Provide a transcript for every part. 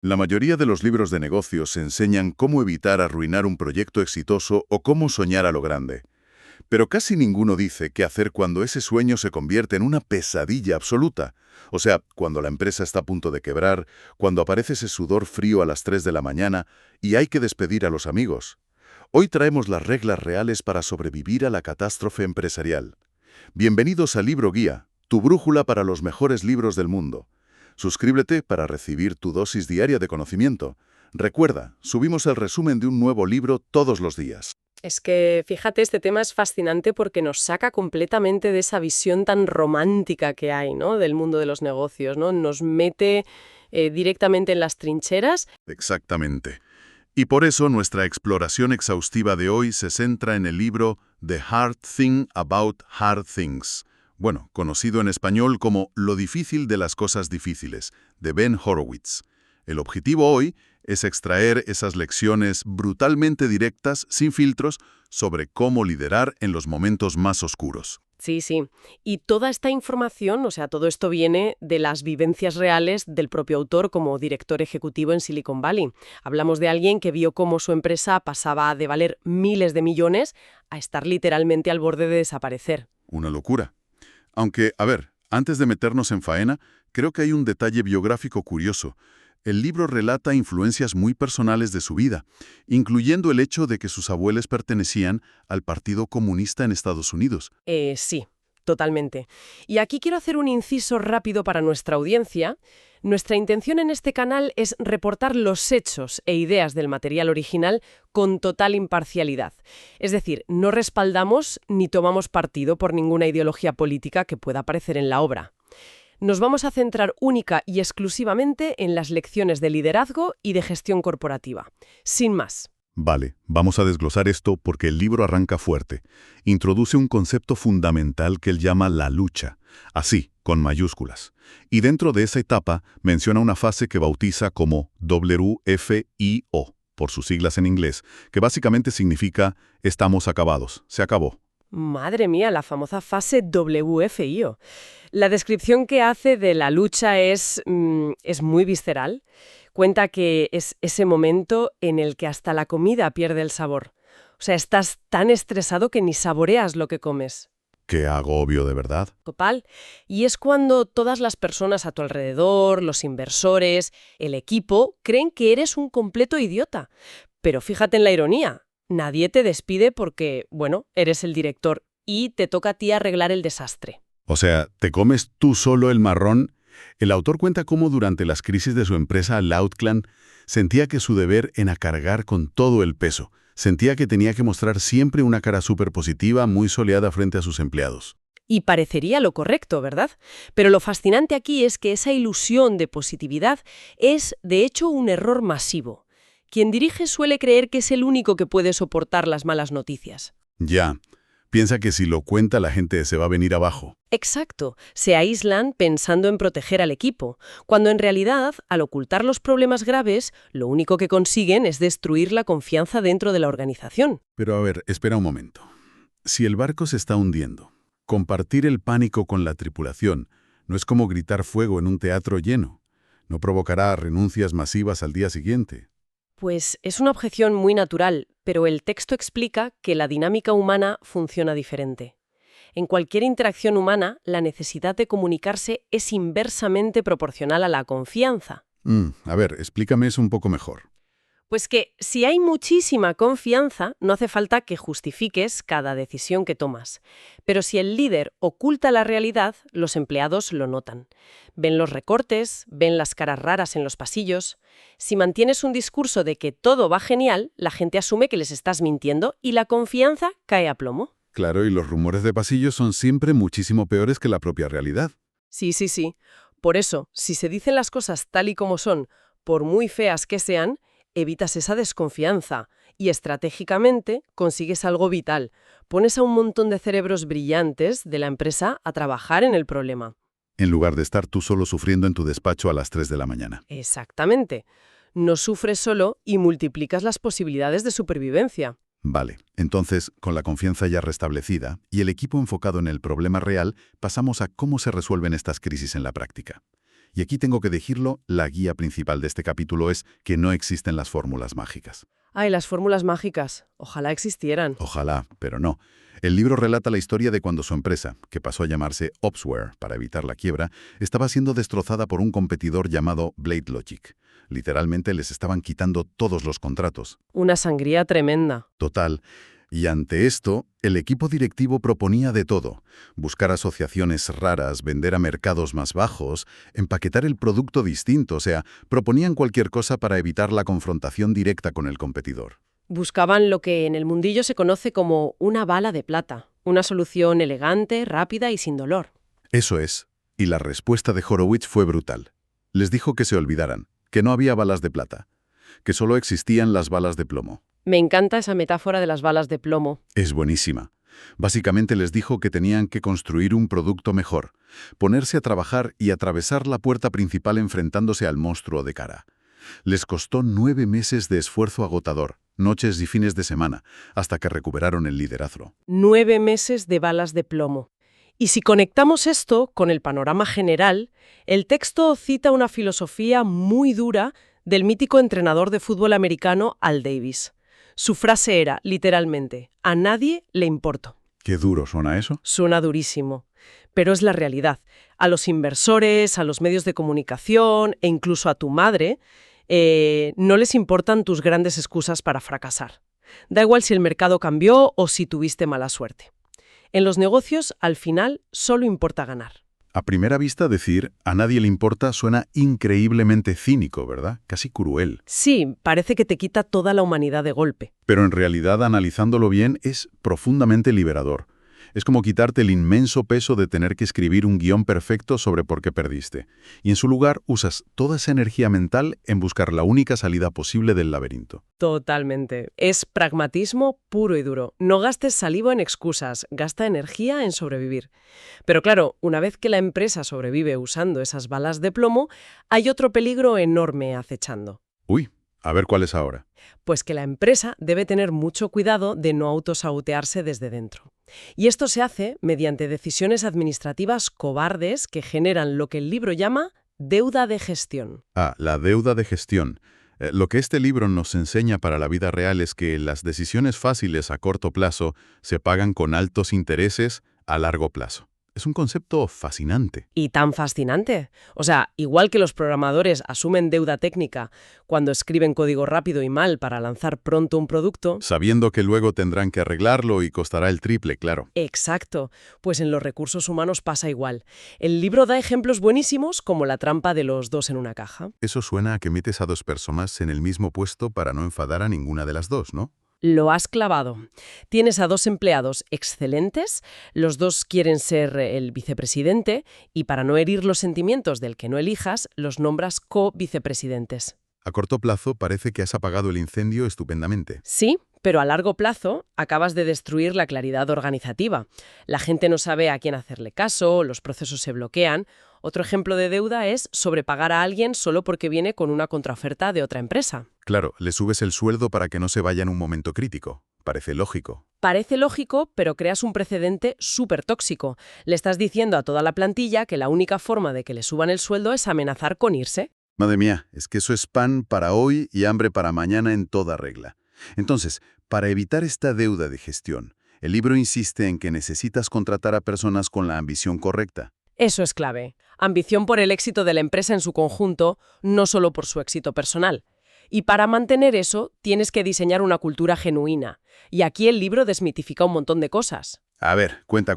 La mayoría de los libros de negocios enseñan cómo evitar arruinar un proyecto exitoso o cómo soñar a lo grande. Pero casi ninguno dice qué hacer cuando ese sueño se convierte en una pesadilla absoluta. O sea, cuando la empresa está a punto de quebrar, cuando aparece ese sudor frío a las 3 de la mañana y hay que despedir a los amigos. Hoy traemos las reglas reales para sobrevivir a la catástrofe empresarial. Bienvenidos a Libro Guía, tu brújula para los mejores libros del mundo. Suscríbete para recibir tu dosis diaria de conocimiento. Recuerda, subimos el resumen de un nuevo libro todos los días. Es que, fíjate, este tema es fascinante porque nos saca completamente de esa visión tan romántica que hay, ¿no?, del mundo de los negocios, ¿no? Nos mete directamente en las trincheras. Exactamente. Y por eso nuestra exploración exhaustiva de hoy se centra en el libro The Hard Thing About Hard Things, bueno, conocido en español como Lo difícil de las cosas difíciles, de Ben Horowitz. El objetivo hoy es extraer esas lecciones brutalmente directas, sin filtros, sobre cómo liderar en los momentos más oscuros. Sí, sí. Y toda esta información, o sea, todo esto viene de las vivencias reales del propio autor como director ejecutivo en Silicon Valley. Hablamos de alguien que vio cómo su empresa pasaba de valer miles de millones a estar literalmente al borde de desaparecer. Una locura. Aunque, a ver, antes de meternos en faena, creo que hay un detalle biográfico curioso. El libro relata influencias muy personales de su vida, incluyendo el hecho de que sus abuelos pertenecían al Partido Comunista en Estados Unidos. Sí, totalmente. Y aquí quiero hacer un inciso rápido para nuestra audiencia. Nuestra intención en este canal es reportar los hechos e ideas del material original con total imparcialidad. Es decir, no respaldamos ni tomamos partido por ninguna ideología política que pueda aparecer en la obra. Nos vamos a centrar única y exclusivamente en las lecciones de liderazgo y de gestión corporativa. Sin más. Vale, vamos a desglosar esto porque el libro arranca fuerte. Introduce un concepto fundamental que él llama la lucha, así, con mayúsculas. Y dentro de esa etapa menciona una fase que bautiza como WFIO, por sus siglas en inglés, que básicamente significa estamos acabados, se acabó. Madre mía, la famosa fase WFIO. La descripción que hace de la lucha es muy visceral. Cuenta que es ese momento en el que hasta la comida pierde el sabor. O sea, estás tan estresado que ni saboreas lo que comes. Qué agobio, de verdad. Total. Y es cuando todas las personas a tu alrededor, los inversores, el equipo, creen que eres un completo idiota. Pero fíjate en la ironía. Nadie te despide porque, bueno, eres el director y te toca a ti arreglar el desastre. O sea, ¿te comes tú solo el marrón? El autor cuenta cómo durante las crisis de su empresa, Loudclan, sentía que su deber era cargar con todo el peso. Sentía que tenía que mostrar siempre una cara súper positiva, muy soleada frente a sus empleados. Y parecería lo correcto, ¿verdad? Pero lo fascinante aquí es que esa ilusión de positividad es, de hecho, un error masivo. Quien dirige suele creer que es el único que puede soportar las malas noticias. Ya, piensa que si lo cuenta la gente se va a venir abajo. Exacto, se aíslan pensando en proteger al equipo, cuando en realidad, al ocultar los problemas graves, lo único que consiguen es destruir la confianza dentro de la organización. Pero a ver, espera un momento. Si el barco se está hundiendo, compartir el pánico con la tripulación no es como gritar fuego en un teatro lleno. No provocará renuncias masivas al día siguiente. Pues es una objeción muy natural, pero el texto explica que la dinámica humana funciona diferente. En cualquier interacción humana, la necesidad de comunicarse es inversamente proporcional a la confianza. A ver, explícame eso un poco mejor. Pues que si hay muchísima confianza, no hace falta que justifiques cada decisión que tomas. Pero si el líder oculta la realidad, los empleados lo notan. Ven los recortes, ven las caras raras en los pasillos. Si mantienes un discurso de que todo va genial, la gente asume que les estás mintiendo y la confianza cae a plomo. Claro, y los rumores de pasillo son siempre muchísimo peores que la propia realidad. Sí, sí, sí. Por eso, si se dicen las cosas tal y como son, por muy feas que sean, evitas esa desconfianza y estratégicamente consigues algo vital. Pones a un montón de cerebros brillantes de la empresa a trabajar en el problema. En lugar de estar tú solo sufriendo en tu despacho a las 3 de la mañana. Exactamente. No sufres solo y multiplicas las posibilidades de supervivencia. Vale, entonces, con la confianza ya restablecida y el equipo enfocado en el problema real, pasamos a cómo se resuelven estas crisis en la práctica. Y aquí tengo que decirlo, la guía principal de este capítulo es que no existen las fórmulas mágicas. Ay, las fórmulas mágicas. Ojalá existieran. Ojalá, pero no. El libro relata la historia de cuando su empresa, que pasó a llamarse Opsware para evitar la quiebra, estaba siendo destrozada por un competidor llamado Blade Logic. Literalmente les estaban quitando todos los contratos. Una sangría tremenda. Total. Y ante esto, el equipo directivo proponía de todo. Buscar asociaciones raras, vender a mercados más bajos, empaquetar el producto distinto, o sea, proponían cualquier cosa para evitar la confrontación directa con el competidor. Buscaban lo que en el mundillo se conoce como una bala de plata. Una solución elegante, rápida y sin dolor. Eso es. Y la respuesta de Horowitz fue brutal. Les dijo que se olvidaran, que no había balas de plata, que solo existían las balas de plomo. Me encanta esa metáfora de las balas de plomo. Es buenísima. Básicamente les dijo que tenían que construir un producto mejor, ponerse a trabajar y atravesar la puerta principal enfrentándose al monstruo de cara. Les costó 9 meses de esfuerzo agotador, noches y fines de semana, hasta que recuperaron el liderazgo. 9 meses de balas de plomo. Y si conectamos esto con el panorama general, el texto cita una filosofía muy dura del mítico entrenador de fútbol americano Al Davis. Su frase era, literalmente, a nadie le importo. Qué duro suena eso. Suena durísimo, pero es la realidad. A los inversores, a los medios de comunicación e incluso a tu madre, no les importan tus grandes excusas para fracasar. Da igual si el mercado cambió o si tuviste mala suerte. En los negocios, al final, solo importa ganar. A primera vista decir a nadie le importa suena increíblemente cínico, ¿verdad? Casi cruel. Sí, parece que te quita toda la humanidad de golpe. Pero en realidad, analizándolo bien, es profundamente liberador. Es como quitarte el inmenso peso de tener que escribir un guión perfecto sobre por qué perdiste. Y en su lugar usas toda esa energía mental en buscar la única salida posible del laberinto. Totalmente. Es pragmatismo puro y duro. No gastes saliva en excusas, gasta energía en sobrevivir. Pero claro, una vez que la empresa sobrevive usando esas balas de plomo, hay otro peligro enorme acechando. Uy, a ver cuál es ahora. Pues que la empresa debe tener mucho cuidado de no autosabotearse desde dentro. Y esto se hace mediante decisiones administrativas cobardes que generan lo que el libro llama deuda de gestión. Ah, la deuda de gestión. Lo que este libro nos enseña para la vida real es que las decisiones fáciles a corto plazo se pagan con altos intereses a largo plazo. Es un concepto fascinante. Y tan fascinante. O sea, igual que los programadores asumen deuda técnica cuando escriben código rápido y mal para lanzar pronto un producto. Sabiendo que luego tendrán que arreglarlo y costará el triple, claro. Exacto. Pues en los recursos humanos pasa igual. El libro da ejemplos buenísimos como la trampa de los dos en una caja. Eso suena a que metes a dos personas en el mismo puesto para no enfadar a ninguna de las dos, ¿no? Lo has clavado. Tienes a dos empleados excelentes, los dos quieren ser el vicepresidente y para no herir los sentimientos del que no elijas, los nombras co-vicepresidentes. A corto plazo parece que has apagado el incendio estupendamente. Sí, pero a largo plazo acabas de destruir la claridad organizativa. La gente no sabe a quién hacerle caso, los procesos se bloquean. Otro ejemplo de deuda es sobrepagar a alguien solo porque viene con una contraoferta de otra empresa. Claro, le subes el sueldo para que no se vaya en un momento crítico. Parece lógico. Parece lógico, pero creas un precedente súper tóxico. Le estás diciendo a toda la plantilla que la única forma de que le suban el sueldo es amenazar con irse. Madre mía, es que eso es pan para hoy y hambre para mañana en toda regla. Entonces, para evitar esta deuda de gestión, el libro insiste en que necesitas contratar a personas con la ambición correcta. Eso es clave. Ambición por el éxito de la empresa en su conjunto, no solo por su éxito personal. Y para mantener eso, tienes que diseñar una cultura genuina. Y aquí el libro desmitifica un montón de cosas. A ver, cuenta.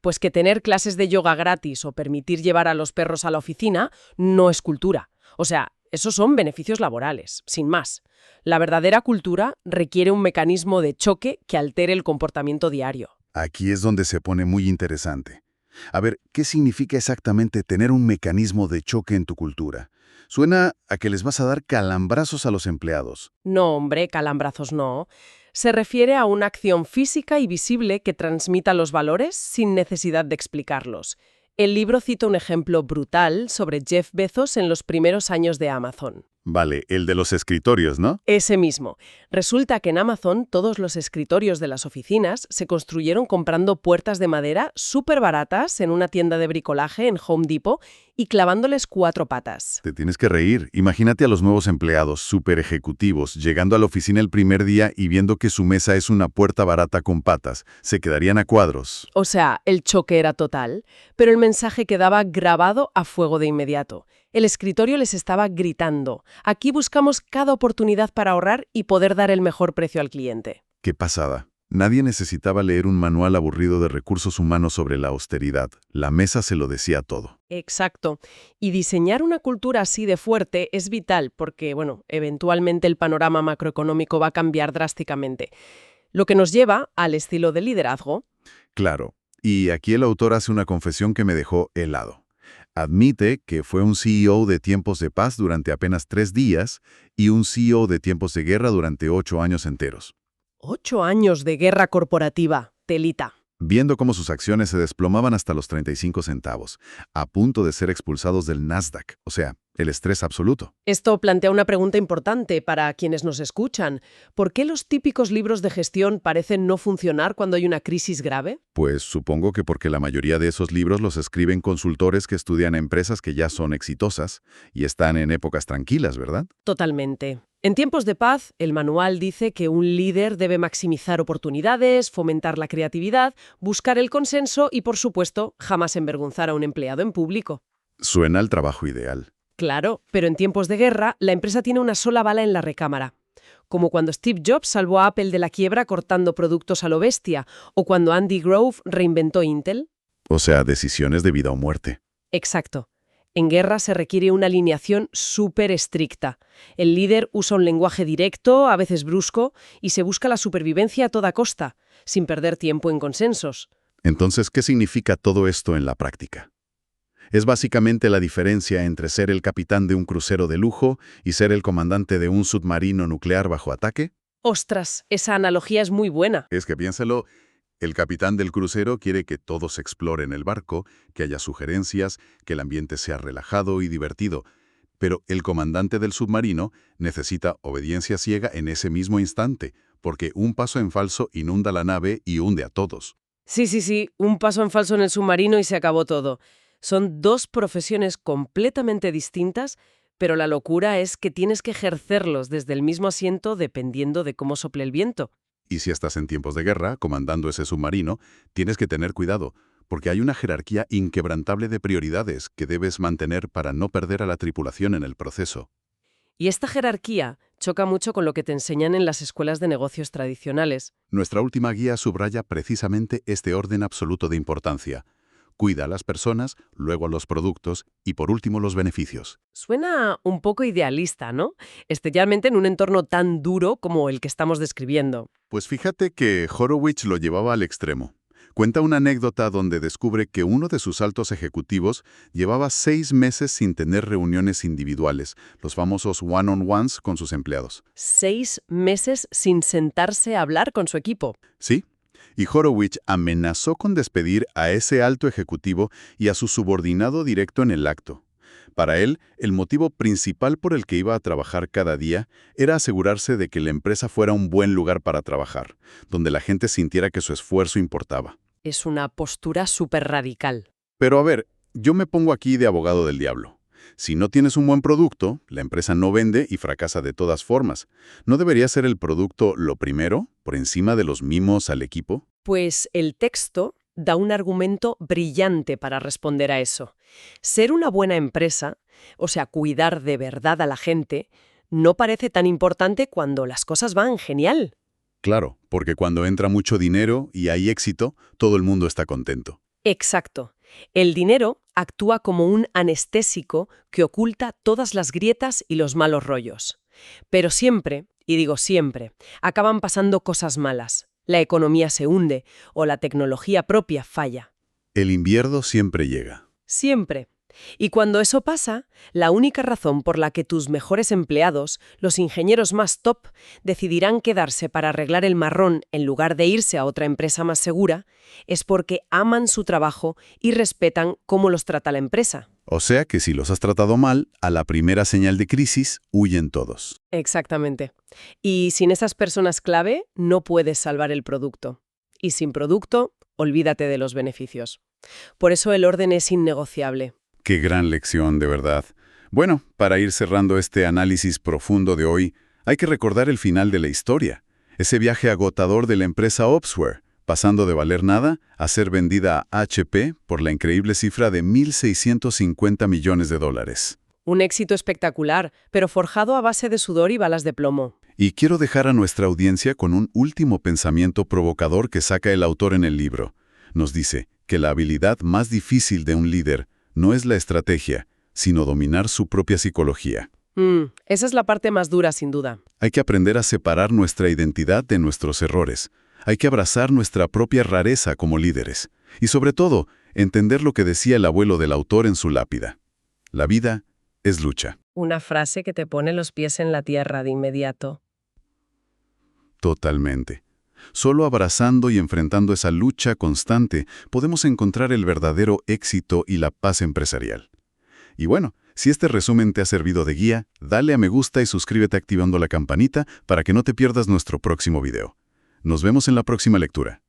Pues que tener clases de yoga gratis o permitir llevar a los perros a la oficina no es cultura. O sea, esos son beneficios laborales, sin más. La verdadera cultura requiere un mecanismo de choque que altere el comportamiento diario. Aquí es donde se pone muy interesante. A ver, ¿qué significa exactamente tener un mecanismo de choque en tu cultura? Suena a que les vas a dar calambrazos a los empleados. No, hombre, calambrazos no. Se refiere a una acción física y visible que transmita los valores sin necesidad de explicarlos. El libro cita un ejemplo brutal sobre Jeff Bezos en los primeros años de Amazon. Vale, el de los escritorios, ¿no? Ese mismo. Resulta que en Amazon todos los escritorios de las oficinas se construyeron comprando puertas de madera súper baratas en una tienda de bricolaje en Home Depot y clavándoles 4 patas. Te tienes que reír. Imagínate a los nuevos empleados, súper ejecutivos, llegando a la oficina el primer día y viendo que su mesa es una puerta barata con patas. Se quedarían a cuadros. O sea, el choque era total, pero el mensaje quedaba grabado a fuego de inmediato. El escritorio les estaba gritando: aquí buscamos cada oportunidad para ahorrar y poder dar el mejor precio al cliente. ¡Qué pasada! Nadie necesitaba leer un manual aburrido de recursos humanos sobre la austeridad. La mesa se lo decía todo. Exacto. Y diseñar una cultura así de fuerte es vital porque, bueno, eventualmente el panorama macroeconómico va a cambiar drásticamente. Lo que nos lleva al estilo de liderazgo. Claro. Y aquí el autor hace una confesión que me dejó helado. Admite que fue un CEO de tiempos de paz durante apenas 3 días y un CEO de tiempos de guerra durante 8 años enteros. 8 años de guerra corporativa, telita. Viendo cómo sus acciones se desplomaban hasta los 35 centavos, a punto de ser expulsados del Nasdaq, o sea, el estrés absoluto. Esto plantea una pregunta importante para quienes nos escuchan. ¿Por qué los típicos libros de gestión parecen no funcionar cuando hay una crisis grave? Pues supongo que porque la mayoría de esos libros los escriben consultores que estudian empresas que ya son exitosas y están en épocas tranquilas, ¿verdad? Totalmente. En tiempos de paz, el manual dice que un líder debe maximizar oportunidades, fomentar la creatividad, buscar el consenso y, por supuesto, jamás envergonzar a un empleado en público. Suena al trabajo ideal. Claro, pero en tiempos de guerra, la empresa tiene una sola bala en la recámara. Como cuando Steve Jobs salvó a Apple de la quiebra cortando productos a lo bestia, o cuando Andy Grove reinventó Intel. O sea, decisiones de vida o muerte. Exacto. En guerra se requiere una alineación súper estricta. El líder usa un lenguaje directo, a veces brusco, y se busca la supervivencia a toda costa, sin perder tiempo en consensos. Entonces, ¿qué significa todo esto en la práctica? Es básicamente la diferencia entre ser el capitán de un crucero de lujo y ser el comandante de un submarino nuclear bajo ataque. ¡Ostras! Esa analogía es muy buena. Es que piénsalo, el capitán del crucero quiere que todos exploren el barco, que haya sugerencias, que el ambiente sea relajado y divertido. Pero el comandante del submarino necesita obediencia ciega en ese mismo instante, porque un paso en falso inunda la nave y hunde a todos. Sí, un paso en falso en el submarino y se acabó todo. Son 2 profesiones completamente distintas, pero la locura es que tienes que ejercerlos desde el mismo asiento dependiendo de cómo sople el viento. Y si estás en tiempos de guerra, comandando ese submarino, tienes que tener cuidado, porque hay una jerarquía inquebrantable de prioridades que debes mantener para no perder a la tripulación en el proceso. Y esta jerarquía choca mucho con lo que te enseñan en las escuelas de negocios tradicionales. Nuestra última guía subraya precisamente este orden absoluto de importancia. Cuida a las personas, luego a los productos y por último los beneficios. Suena un poco idealista, ¿no? Especialmente en un entorno tan duro como el que estamos describiendo. Pues fíjate que Horowitz lo llevaba al extremo. Cuenta una anécdota donde descubre que uno de sus altos ejecutivos llevaba 6 meses sin tener reuniones individuales, los famosos one-on-ones con sus empleados. 6 meses sin sentarse a hablar con su equipo. ¿Sí? Y Horowitz amenazó con despedir a ese alto ejecutivo y a su subordinado directo en el acto. Para él, el motivo principal por el que iba a trabajar cada día era asegurarse de que la empresa fuera un buen lugar para trabajar, donde la gente sintiera que su esfuerzo importaba. Es una postura súper radical. Pero a ver, yo me pongo aquí de abogado del diablo. Si no tienes un buen producto, la empresa no vende y fracasa de todas formas. ¿No debería ser el producto lo primero, por encima de los mimos al equipo? Pues el texto da un argumento brillante para responder a eso. Ser una buena empresa, o sea, cuidar de verdad a la gente, no parece tan importante cuando las cosas van genial. Claro, porque cuando entra mucho dinero y hay éxito, todo el mundo está contento. Exacto. El dinero actúa como un anestésico que oculta todas las grietas y los malos rollos. Pero siempre, y digo siempre, acaban pasando cosas malas. La economía se hunde o la tecnología propia falla. El invierno siempre llega. Siempre. Y cuando eso pasa, la única razón por la que tus mejores empleados, los ingenieros más top, decidirán quedarse para arreglar el marrón en lugar de irse a otra empresa más segura, es porque aman su trabajo y respetan cómo los trata la empresa. O sea que si los has tratado mal, a la primera señal de crisis, huyen todos. Exactamente. Y sin esas personas clave, no puedes salvar el producto. Y sin producto, olvídate de los beneficios. Por eso el orden es innegociable. Qué gran lección, de verdad. Bueno, para ir cerrando este análisis profundo de hoy, hay que recordar el final de la historia. Ese viaje agotador de la empresa Opsware, pasando de valer nada a ser vendida a HP por la increíble cifra de $1.650 millones. Un éxito espectacular, pero forjado a base de sudor y balas de plomo. Y quiero dejar a nuestra audiencia con un último pensamiento provocador que saca el autor en el libro. Nos dice que la habilidad más difícil de un líder no es la estrategia, sino dominar su propia psicología. Esa es la parte más dura, sin duda. Hay que aprender a separar nuestra identidad de nuestros errores. Hay que abrazar nuestra propia rareza como líderes. Y sobre todo, entender lo que decía el abuelo del autor en su lápida. La vida es lucha. Una frase que te pone los pies en la tierra de inmediato. Totalmente. Solo abrazando y enfrentando esa lucha constante podemos encontrar el verdadero éxito y la paz empresarial. Y bueno, si este resumen te ha servido de guía, dale a me gusta y suscríbete activando la campanita para que no te pierdas nuestro próximo video. Nos vemos en la próxima lectura.